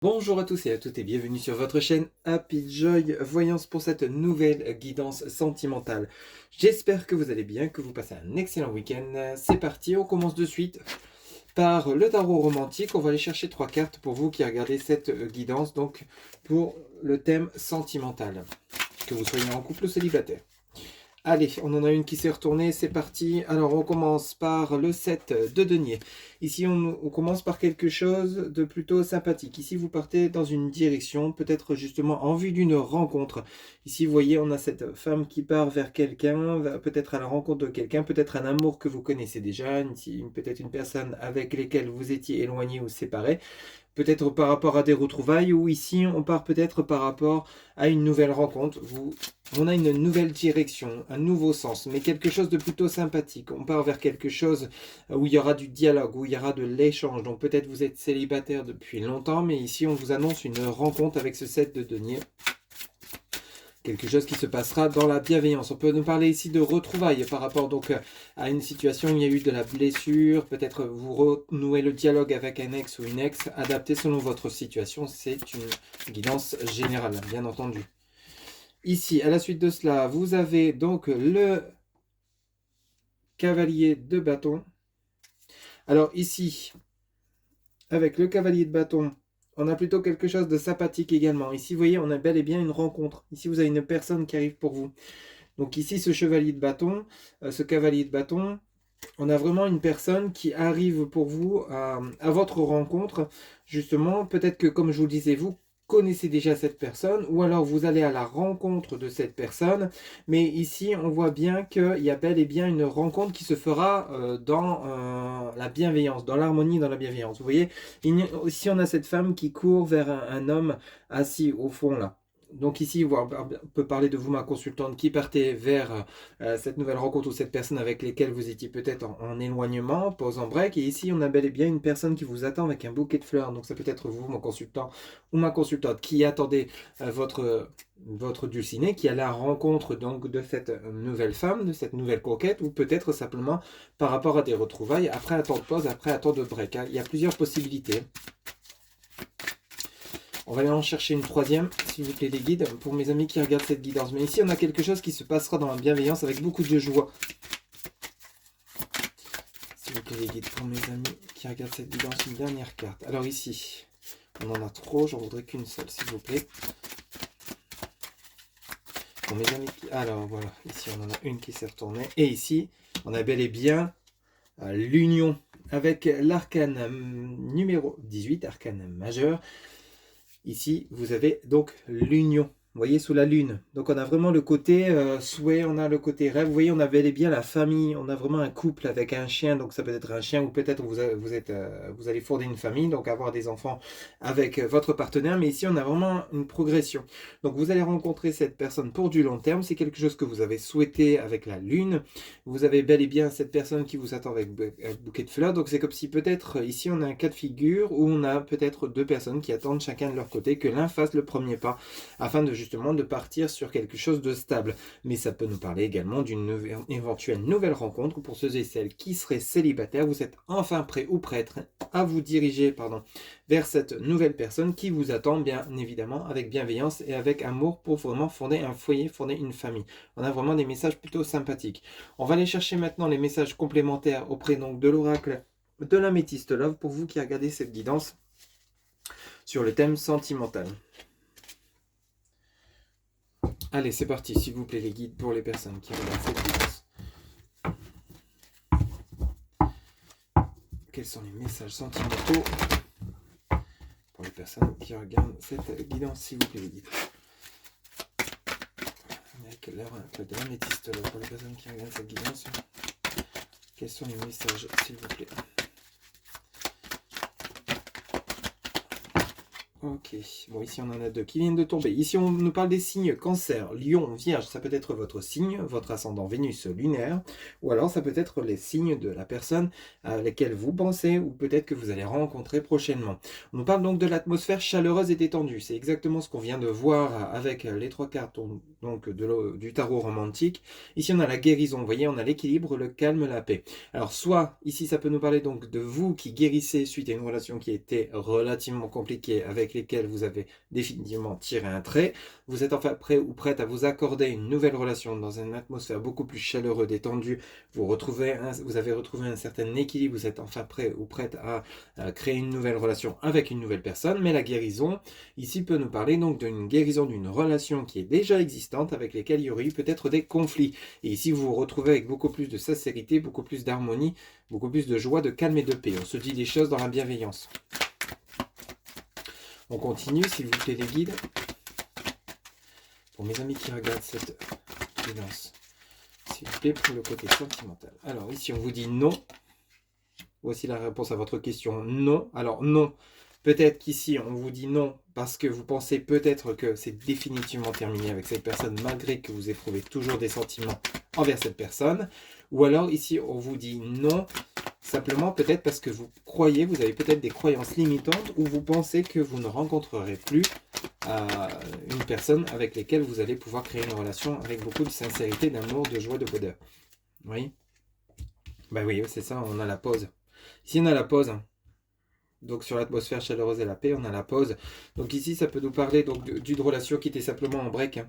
Bonjour à tous et à toutes et bienvenue sur votre chaîne Happy Joy Voyance pour cette nouvelle guidance sentimentale. J'espère que vous allez bien, que vous passez un excellent week-end. C'est parti, on commence de suite par le tarot romantique. On va aller chercher 3 cartes pour vous qui regardez cette guidance, donc pour le thème sentimental, que vous soyez en couple ou célibataire. Allez, on en a une qui s'est retournée, c'est parti. Alors, on commence par le 7 de denier. Ici, on commence par quelque chose de plutôt sympathique. Ici, vous partez dans une direction, peut-être justement en vue d'une rencontre. Ici, vous voyez, on a cette femme qui part vers quelqu'un, peut-être à la rencontre de quelqu'un, peut-être un amour que vous connaissez déjà, peut-être une personne avec laquelle vous étiez éloigné ou séparé. Peut-être par rapport à des retrouvailles, ou ici on part peut-être par rapport à une nouvelle rencontre. On a une nouvelle direction, un nouveau sens, mais quelque chose de plutôt sympathique. On part vers quelque chose où il y aura du dialogue, où il y aura de l'échange. Donc peut-être vous êtes célibataire depuis longtemps, mais ici on vous annonce une rencontre avec ce 7 de denier. Quelque chose qui se passera dans la bienveillance. On peut nous parler ici de retrouvailles par rapport donc à une situation où il y a eu de la blessure. Peut-être vous renouez le dialogue avec un ex ou une ex, adapté selon votre situation. C'est une guidance générale, bien entendu. Ici, à la suite de cela, vous avez donc le cavalier de bâton. Alors ici, avec le cavalier de bâton, on a plutôt quelque chose de sympathique également. Ici, vous voyez, on a bel et bien une rencontre. Ici, vous avez une personne qui arrive pour vous. Donc ici, ce chevalier de bâton, ce cavalier de bâton, on a vraiment une personne qui arrive pour vous à votre rencontre. Justement, peut-être que comme je vous le disais, vous connaissez déjà cette personne, ou alors vous allez à la rencontre de cette personne. Mais ici, on voit bien qu'il y a bel et bien une rencontre qui se fera dans la bienveillance, dans l'harmonie, dans la bienveillance. Vous voyez, ici, on a cette femme qui court vers un homme assis au fond là. Donc ici, on peut parler de vous, ma consultante, qui partez vers cette nouvelle rencontre ou cette personne avec laquelle vous étiez peut-être en éloignement, pause en break. Et ici, on a bel et bien une personne qui vous attend avec un bouquet de fleurs. Donc ça peut être vous, mon consultant ou ma consultante, qui attendait votre dulcinée, qui est à la rencontre donc de cette nouvelle femme, de cette nouvelle conquête, ou peut-être simplement par rapport à des retrouvailles après un temps de pause, après un temps de break. Il y a plusieurs possibilités. On va aller en chercher une troisième, s'il vous plaît, les guides, pour mes amis qui regardent cette guidance. Mais ici, on a quelque chose qui se passera dans la bienveillance avec beaucoup de joie. S'il vous plaît, les guides, pour mes amis qui regardent cette guidance, une dernière carte. Alors ici, on en a trop, j'en voudrais qu'une seule, s'il vous plaît. Pour mes amis qui... Alors voilà, ici, on en a une qui s'est retournée. Et ici, on a bel et bien l'union avec l'arcane numéro 18, arcane majeur. Ici, vous avez donc l'union. Vous voyez, sous la lune. Donc, on a vraiment le côté souhait, on a le côté rêve. Vous voyez, on a bel et bien la famille. On a vraiment un couple avec un chien. Donc, ça peut être un chien ou peut-être vous allez fonder une famille, donc avoir des enfants avec votre partenaire. Mais ici, on a vraiment une progression. Donc, vous allez rencontrer cette personne pour du long terme. C'est quelque chose que vous avez souhaité avec la lune. Vous avez bel et bien cette personne qui vous attend avec un bouquet de fleurs. Donc, c'est comme si peut-être ici, on a un cas de figure où on a peut-être deux personnes qui attendent chacun de leur côté que l'un fasse le premier pas afin de justement de partir sur quelque chose de stable. Mais ça peut nous parler également d'une éventuelle nouvelle rencontre pour ceux et celles qui seraient célibataires. Vous êtes enfin prêt ou prête à vous diriger vers cette nouvelle personne qui vous attend bien évidemment avec bienveillance et avec amour pour vraiment fonder un foyer, fonder une famille. On a vraiment des messages plutôt sympathiques. On va aller chercher maintenant les messages complémentaires auprès donc de l'oracle de l'améthyste love pour vous qui regardez cette guidance sur le thème sentimental. Allez, c'est parti, s'il vous plaît, les guides pour les personnes qui regardent cette guidance. Quels sont les messages sentimentaux pour les personnes qui regardent cette guidance, s'il vous plaît, les guides. Avec l'oracle de l'améthyste love pour les personnes qui regardent cette guidance. Quels sont les messages, s'il vous plaît? Ok, bon ici on en a deux qui viennent de tomber. Ici on nous parle des signes Cancer, Lion, Vierge. Ça peut être votre signe, votre ascendant Vénus lunaire. Ou alors ça peut être les signes de la personne à laquelle vous pensez ou peut-être que vous allez rencontrer prochainement. On nous parle donc de l'atmosphère chaleureuse et détendue. C'est exactement ce qu'on vient de voir avec les 3 cartes donc du tarot romantique. Ici, on a la guérison, vous voyez, on a l'équilibre, le calme, la paix. Alors, soit, ici, ça peut nous parler donc de vous qui guérissez suite à une relation qui était relativement compliquée, avec lesquelles vous avez définitivement tiré un trait. Vous êtes enfin prêt ou prête à vous accorder une nouvelle relation dans une atmosphère beaucoup plus chaleureuse, détendue. Vous avez retrouvé un certain équilibre, vous êtes enfin prêt ou prête à créer une nouvelle relation avec une nouvelle personne. Mais la guérison, ici, peut nous parler donc d'une guérison d'une relation qui est déjà existante, avec lesquelles il y aurait eu peut-être des conflits. Et ici, vous vous retrouvez avec beaucoup plus de sincérité, beaucoup plus d'harmonie, beaucoup plus de joie, de calme et de paix. On se dit des choses dans la bienveillance. On continue, s'il vous plaît, les guides. Pour mes amis qui regardent cette guidance, s'il vous plaît, pour le côté sentimental. Alors, ici, on vous dit non. Voici la réponse à votre question. Non. Alors, non. Peut-être qu'ici, on vous dit non parce que vous pensez peut-être que c'est définitivement terminé avec cette personne, malgré que vous éprouvez toujours des sentiments envers cette personne. Ou alors, ici, on vous dit non, simplement peut-être parce que vous croyez, vous avez peut-être des croyances limitantes, ou vous pensez que vous ne rencontrerez plus une personne avec laquelle vous allez pouvoir créer une relation avec beaucoup de sincérité, d'amour, de joie, de bonheur. Oui. Ben oui, c'est ça, on a la pause. Ici, on a la pause. Donc sur l'atmosphère chaleureuse et la paix, on a la pause. Donc ici, ça peut nous parler donc d'une relation qui était simplement en break.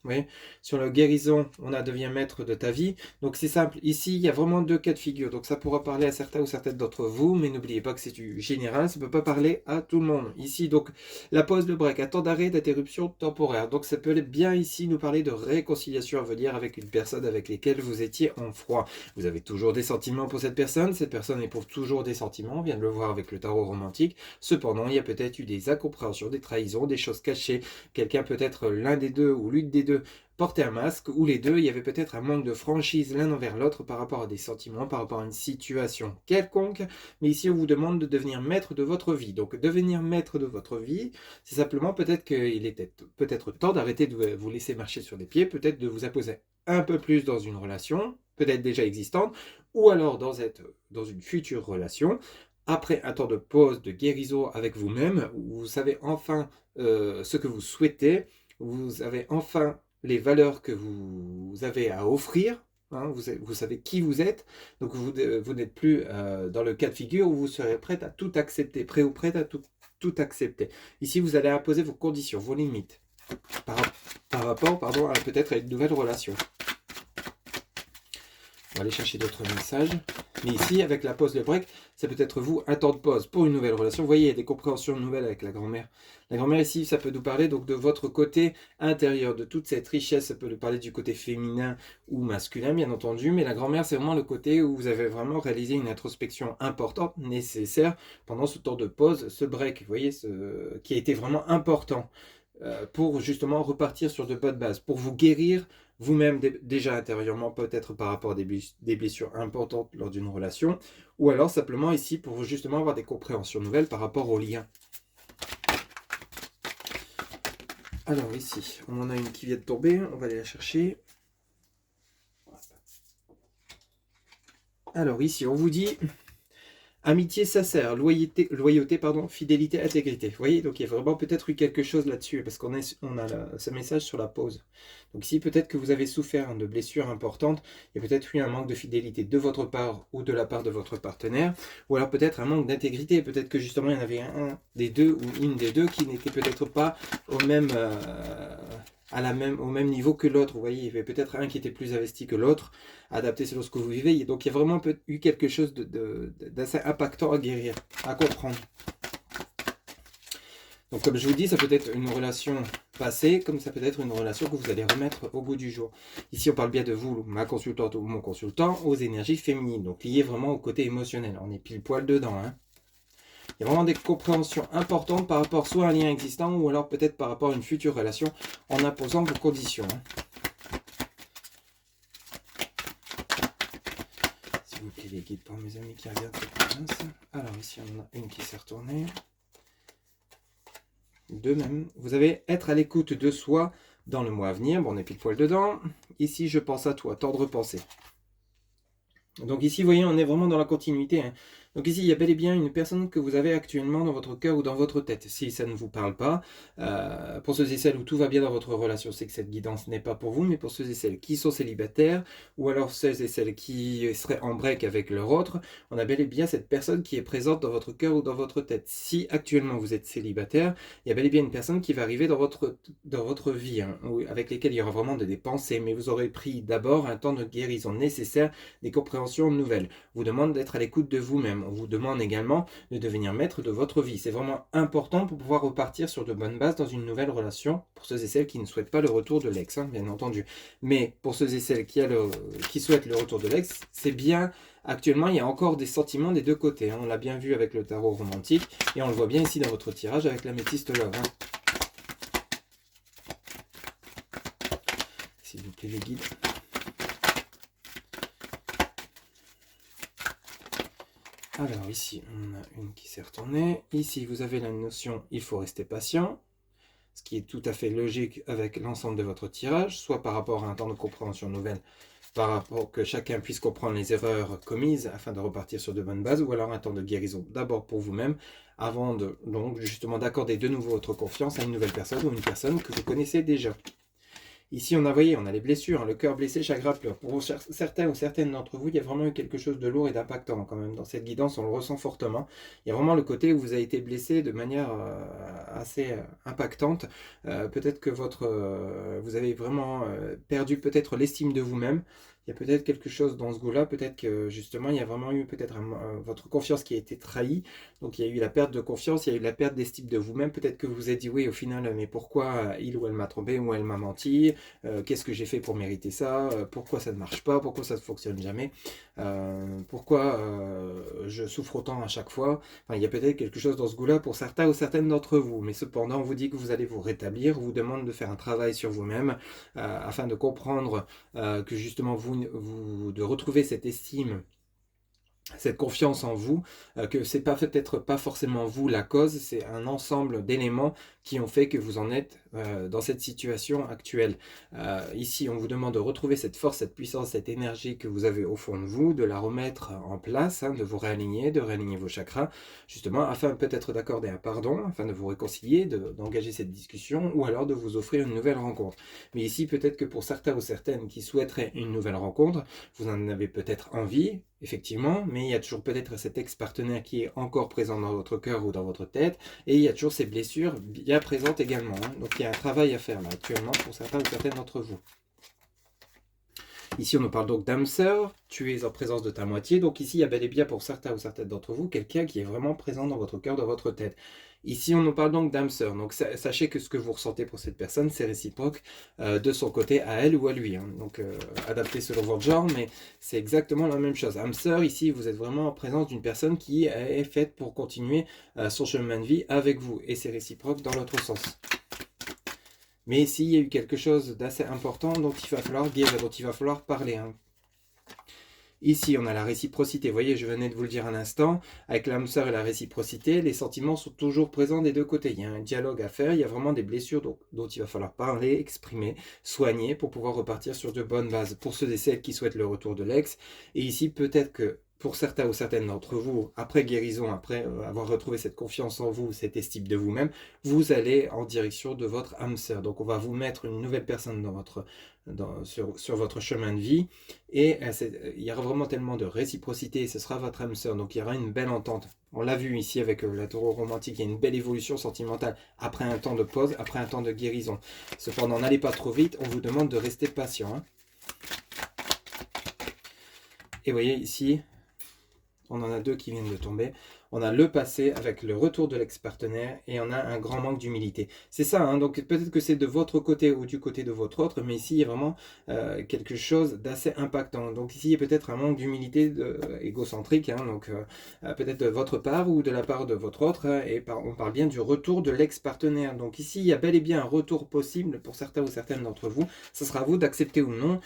Oui. Sur la guérison, on a devient maître de ta vie. Donc c'est simple. Ici, il y a vraiment deux cas de figure. Donc ça pourra parler à certains ou certaines d'entre vous, mais n'oubliez pas que c'est du général. Ça ne peut pas parler à tout le monde. Ici, donc la pause, le break, un temps d'arrêt, d'interruption temporaire. Donc ça peut bien ici nous parler de réconciliation à venir avec une personne avec laquelle vous étiez en froid. Vous avez toujours des sentiments pour cette personne éprouve toujours des sentiments. On vient de le voir avec le tarot romantique. Cependant, il y a peut-être eu des incompréhensions, des trahisons, des choses cachées. Quelqu'un peut-être l'un des deux ou l'une des deux porter un masque, ou les deux, il y avait peut-être un manque de franchise l'un envers l'autre par rapport à des sentiments, par rapport à une situation quelconque, mais ici on vous demande de devenir maître de votre vie. Donc devenir maître de votre vie, c'est simplement peut-être qu'il était peut-être temps d'arrêter de vous laisser marcher sur des pieds, peut-être de vous imposer un peu plus dans une relation, peut-être déjà existante, ou alors dans une future relation, après un temps de pause, de guérison avec vous-même, où vous savez enfin ce que vous souhaitez, vous avez enfin les valeurs que vous avez à offrir, hein, vous savez qui vous êtes, donc vous n'êtes plus dans le cas de figure où vous serez prêt à tout accepter, prêt ou prête à tout accepter. Ici, vous allez imposer vos conditions, vos limites, par rapport peut-être à une nouvelle relation. On va aller chercher d'autres messages. Mais ici, avec la pause, le break, c'est peut-être vous, un temps de pause pour une nouvelle relation. Vous voyez, il y a des compréhensions nouvelles avec la grand-mère. La grand-mère ici, ça peut nous parler donc de votre côté intérieur, de toute cette richesse. Ça peut nous parler du côté féminin ou masculin, bien entendu. Mais la grand-mère, c'est vraiment le côté où vous avez vraiment réalisé une introspection importante, nécessaire, pendant ce temps de pause, ce break, vous voyez, qui a été vraiment important. Pour justement repartir sur de bonnes bases, pour vous guérir vous-même déjà intérieurement, peut-être par rapport à des blessures importantes lors d'une relation, ou alors simplement ici pour justement avoir des compréhensions nouvelles par rapport aux liens. Alors ici, on en a une qui vient de tomber, on va aller la chercher. Alors ici, on vous dit... Amitié sincère, loyauté, fidélité, intégrité. Vous voyez, donc il y a vraiment peut-être eu quelque chose là-dessus, parce qu'on a ce message sur la pause. Donc ici, peut-être que vous avez souffert de blessures importantes, il y a peut-être eu un manque de fidélité de votre part ou de la part de votre partenaire, ou alors peut-être un manque d'intégrité, peut-être que justement il y en avait un des deux ou une des deux qui n'était peut-être pas au même... au même niveau que l'autre. Vous voyez, il y avait peut-être un qui était plus investi que l'autre, adapté selon ce que vous vivez. Donc il y a vraiment eu quelque chose d'assez impactant à guérir, à comprendre. Donc comme je vous dis, ça peut être une relation passée, comme ça peut être une relation que vous allez remettre au bout du jour. Ici, on parle bien de vous, ma consultante ou mon consultant, aux énergies féminines, donc liées vraiment au côté émotionnel. On est pile poil dedans, hein. Il y a vraiment des compréhensions importantes par rapport soit à un lien existant ou alors peut-être par rapport à une future relation en imposant vos conditions. S'il vous plaît, les guides pour mes amis qui regardent cette province. Alors ici, on a une qui s'est retournée. De même, vous avez être à l'écoute de soi dans le mois à venir. Bon, on est pile poil dedans. Ici, je pense à toi, tendre pensée. Donc ici, vous voyez, on est vraiment dans la continuité, hein. Donc ici, il y a bel et bien une personne que vous avez actuellement dans votre cœur ou dans votre tête. Si ça ne vous parle pas, pour ceux et celles où tout va bien dans votre relation, c'est que cette guidance n'est pas pour vous, mais pour ceux et celles qui sont célibataires, ou alors ceux et celles qui seraient en break avec leur autre, on a bel et bien cette personne qui est présente dans votre cœur ou dans votre tête. Si actuellement vous êtes célibataire, il y a bel et bien une personne qui va arriver dans votre vie, hein, avec lesquelles il y aura vraiment des pensées, mais vous aurez pris d'abord un temps de guérison nécessaire, des compréhensions nouvelles. On vous demande d'être à l'écoute de vous-même. On vous demande également de devenir maître de votre vie. C'est vraiment important pour pouvoir repartir sur de bonnes bases dans une nouvelle relation, pour ceux et celles qui ne souhaitent pas le retour de l'ex, hein, bien entendu. Mais pour ceux et celles qui souhaitent le retour de l'ex, c'est bien. Actuellement, il y a encore des sentiments des deux côtés, hein. On l'a bien vu avec le tarot romantique, et on le voit bien ici dans votre tirage avec l'améthyste love, hein. S'il vous plaît, les guides. Alors ici, on a une qui s'est retournée. Ici, vous avez la notion « il faut rester patient », ce qui est tout à fait logique avec l'ensemble de votre tirage, soit par rapport à un temps de compréhension nouvelle, par rapport que chacun puisse comprendre les erreurs commises afin de repartir sur de bonnes bases, ou alors un temps de guérison d'abord pour vous-même, avant donc justement d'accorder de nouveau votre confiance à une nouvelle personne ou une personne que vous connaissez déjà. Ici, on a les blessures, hein, le cœur blessé, chagrin pleure. Pour certains ou certaines d'entre vous, il y a vraiment eu quelque chose de lourd et d'impactant quand même. Dans cette guidance, on le ressent fortement. Il y a vraiment le côté où vous avez été blessé de manière assez impactante. Peut-être que vous avez vraiment perdu peut-être l'estime de vous-même. Il y a peut-être quelque chose dans ce goût-là, peut-être que justement, il y a vraiment eu peut-être votre confiance qui a été trahie. Donc il y a eu la perte de confiance, il y a eu la perte d'estime de vous-même. Peut-être que vous vous êtes dit, oui, au final, mais pourquoi il ou elle m'a trompé ou elle m'a menti? Qu'est-ce que j'ai fait pour mériter ça? Pourquoi ça ne marche pas? Pourquoi ça ne fonctionne jamais? Pourquoi je souffre autant à chaque fois? Enfin, il y a peut-être quelque chose dans ce goût-là pour certains ou certaines d'entre vous. Mais cependant, on vous dit que vous allez vous rétablir, on vous demande de faire un travail sur vous-même afin de comprendre que justement de retrouver cette estime, cette confiance en vous, que c'est peut-être pas forcément vous la cause, c'est un ensemble d'éléments qui ont fait que vous en êtes dans cette situation actuelle. Ici, on vous demande de retrouver cette force, cette puissance, cette énergie que vous avez au fond de vous, de la remettre en place, hein, de vous réaligner, de réaligner vos chakras, justement, afin peut-être d'accorder un pardon, afin de vous réconcilier, d'engager cette discussion, ou alors de vous offrir une nouvelle rencontre. Mais ici, peut-être que pour certains ou certaines qui souhaiteraient une nouvelle rencontre, vous en avez peut-être envie, effectivement, mais il y a toujours peut-être cet ex-partenaire qui est encore présent dans votre cœur ou dans votre tête, et il y a toujours ces blessures bien présentes également, hein. Donc il y a un travail à faire là actuellement pour certains ou certaines d'entre vous. Ici, on nous parle donc d'âme sœur, tu es en présence de ta moitié. Donc ici, il y a bel et bien pour certains ou certaines d'entre vous, quelqu'un qui est vraiment présent dans votre cœur, dans votre tête. Ici, on nous parle donc d'âme sœur. Donc sachez que ce que vous ressentez pour cette personne, c'est réciproque de son côté à elle ou à lui, hein. Donc adapté selon votre genre, mais c'est exactement la même chose. Âme sœur, ici, vous êtes vraiment en présence d'une personne qui est faite pour continuer son chemin de vie avec vous. Et c'est réciproque dans l'autre sens. Mais ici, il y a eu quelque chose d'assez important dont il va falloir guérir, dont il va falloir parler, hein. Ici, on a la réciprocité. Vous voyez, je venais de vous le dire un instant, avec l'âme sœur et la réciprocité, les sentiments sont toujours présents des deux côtés. Il y a un dialogue à faire, il y a vraiment des blessures dont il va falloir parler, exprimer, soigner pour pouvoir repartir sur de bonnes bases. Pour ceux et celles qui souhaitent le retour de l'ex. Et ici, peut-être que pour certains ou certaines d'entre vous, après guérison, après avoir retrouvé cette confiance en vous, cette estime de vous-même, vous allez en direction de votre âme sœur. Donc on va vous mettre une nouvelle personne sur votre chemin de vie, et il y aura vraiment tellement de réciprocité, et ce sera votre âme sœur. Donc il y aura une belle entente. On l'a vu ici avec la tarot romantique, il y a une belle évolution sentimentale après un temps de pause, après un temps de guérison. Cependant, n'allez pas trop vite, on vous demande de rester patient, hein. Et vous voyez ici, on en a deux qui viennent de tomber. On a le passé avec le retour de l'ex-partenaire, et on a un grand manque d'humilité. C'est ça, hein, donc peut-être que c'est de votre côté ou du côté de votre autre, mais ici il y a vraiment quelque chose d'assez impactant. Donc ici il y a peut-être un manque d'humilité égocentrique, hein, donc peut-être de votre part ou de la part de votre autre, hein, et on parle bien du retour de l'ex-partenaire. Donc ici il y a bel et bien un retour possible pour certains ou certaines d'entre vous. Ce sera à vous d'accepter ou non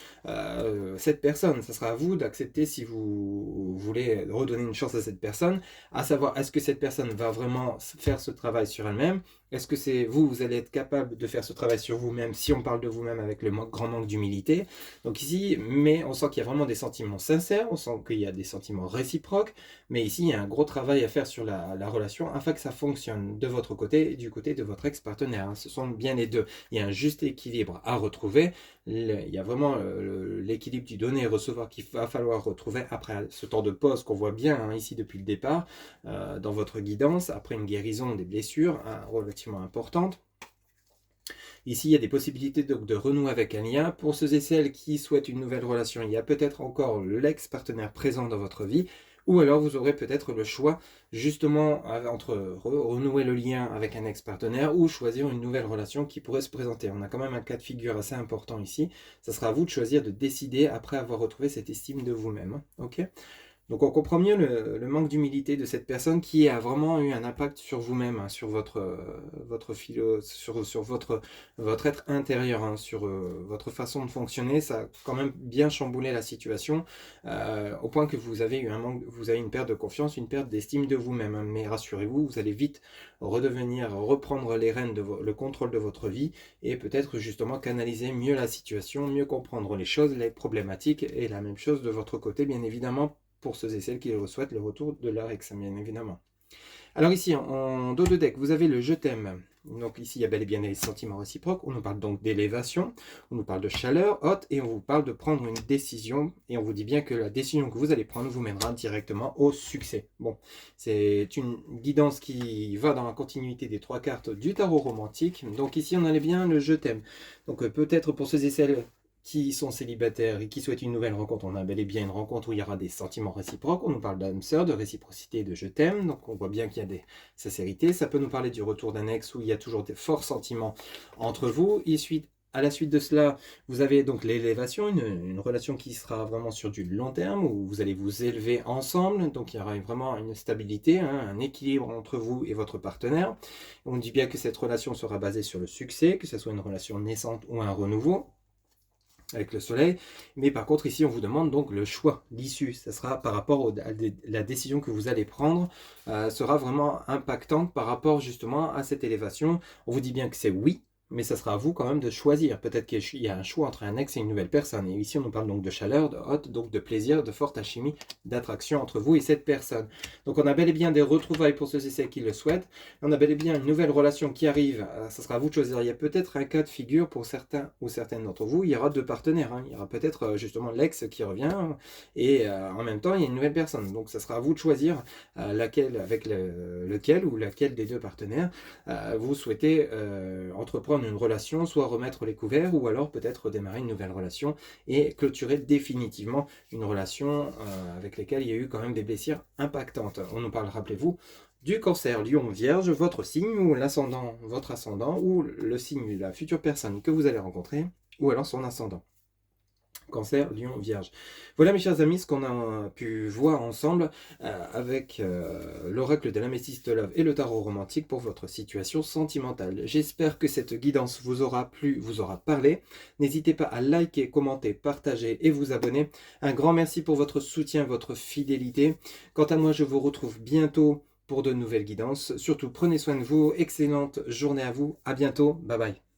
cette personne. Ce sera à vous d'accepter si vous voulez redonner une chance à cette personne, à savoir est-ce que cette personne va vraiment faire ce travail sur elle-même, Est-ce que c'est vous, vous allez être capable de faire ce travail sur vous-même si on parle de vous-même avec le grand manque d'humilité? Donc ici, mais on sent qu'il y a vraiment des sentiments sincères, on sent qu'il y a des sentiments réciproques, mais ici, il y a un gros travail à faire sur la relation afin que ça fonctionne de votre côté et du côté de votre ex-partenaire, hein. Ce sont bien les deux. Il y a un juste équilibre à retrouver. Il y a vraiment l'équilibre du donner et recevoir qu'il va falloir retrouver après ce temps de pause qu'on voit bien, hein, ici depuis le départ, dans votre guidance, après une guérison des blessures, hein, relativement importante. Ici, il y a des possibilités donc de renouer avec un lien. Pour ceux et celles qui souhaitent une nouvelle relation, il y a peut-être encore l'ex-partenaire présent dans votre vie, ou alors vous aurez peut-être le choix justement entre renouer le lien avec un ex-partenaire ou choisir une nouvelle relation qui pourrait se présenter. On a quand même un cas de figure assez important ici. Ça sera à vous de choisir, de décider après avoir retrouvé cette estime de vous-même. Ok ? Donc on comprend mieux le manque d'humilité de cette personne qui a vraiment eu un impact sur vous-même, hein, sur votre philo, sur votre être intérieur, hein, sur votre façon de fonctionner. Ça a quand même bien chamboulé la situation, au point que vous avez eu un manque, vous avez une perte de confiance, une perte d'estime de vous-même, hein. Mais rassurez-vous, vous allez vite reprendre les rênes, le contrôle de votre vie et peut-être justement canaliser mieux la situation, mieux comprendre les choses, les problématiques et la même chose de votre côté, bien évidemment, pour ceux et celles qui souhaitent le retour de leur ex, bien évidemment. Alors ici, en dos de deck, vous avez le je t'aime. Donc ici, il y a bel et bien les sentiments réciproques. On nous parle donc d'élévation, on nous parle de chaleur haute et on vous parle de prendre une décision. Et on vous dit bien que la décision que vous allez prendre vous mènera directement au succès. Bon, c'est une guidance qui va dans la continuité des 3 cartes du tarot romantique. Donc ici, on a bien le je t'aime. Donc peut-être pour ceux et celles qui sont célibataires et qui souhaitent une nouvelle rencontre, on a bel et bien une rencontre où il y aura des sentiments réciproques. On nous parle d'âme sœur, de réciprocité, de je t'aime. Donc on voit bien qu'il y a des sincérités. Ça peut nous parler du retour d'un ex où il y a toujours des forts sentiments entre vous. À la suite de cela, vous avez donc l'élévation, une relation qui sera vraiment sur du long terme, où vous allez vous élever ensemble. Donc il y aura vraiment une stabilité, hein, un équilibre entre vous et votre partenaire. On dit bien que cette relation sera basée sur le succès, que ce soit une relation naissante ou un renouveau avec le soleil, mais par contre ici on vous demande donc le choix, l'issue, ça sera par rapport à la décision que vous allez prendre, sera vraiment impactante par rapport justement à cette élévation. On vous dit bien que c'est oui, mais ça sera à vous quand même de choisir. Peut-être qu'il y a un choix entre un ex et une nouvelle personne. Et ici, on nous parle donc de chaleur, de haute, donc de plaisir, de forte alchimie, d'attraction entre vous et cette personne. Donc on a bel et bien des retrouvailles pour ceux et celles qui le souhaitent. On a bel et bien une nouvelle relation qui arrive. Ça sera à vous de choisir. Il y a peut-être un cas de figure pour certains ou certaines d'entre vous. Il y aura 2 partenaires, hein. Il y aura peut-être justement l'ex qui revient et en même temps, il y a une nouvelle personne. Donc ça sera à vous de choisir laquelle, avec lequel ou laquelle des 2 partenaires vous souhaitez entreprendre une relation, soit remettre les couverts, ou alors peut-être redémarrer une nouvelle relation et clôturer définitivement une relation avec laquelle il y a eu quand même des blessures impactantes. On nous parle, rappelez-vous, du cancer, lion, vierge, votre signe ou l'ascendant, votre ascendant, ou le signe de la future personne que vous allez rencontrer, ou alors son ascendant. Cancer, lion, vierge. Voilà mes chers amis ce qu'on a pu voir ensemble avec l'oracle de l'améthyste love et le tarot romantique pour votre situation sentimentale. J'espère que cette guidance vous aura plu, vous aura parlé. N'hésitez pas à liker, commenter, partager et vous abonner. Un grand merci pour votre soutien, votre fidélité. Quant à moi, je vous retrouve bientôt pour de nouvelles guidances. Surtout, prenez soin de vous. Excellente journée à vous. À bientôt. Bye bye.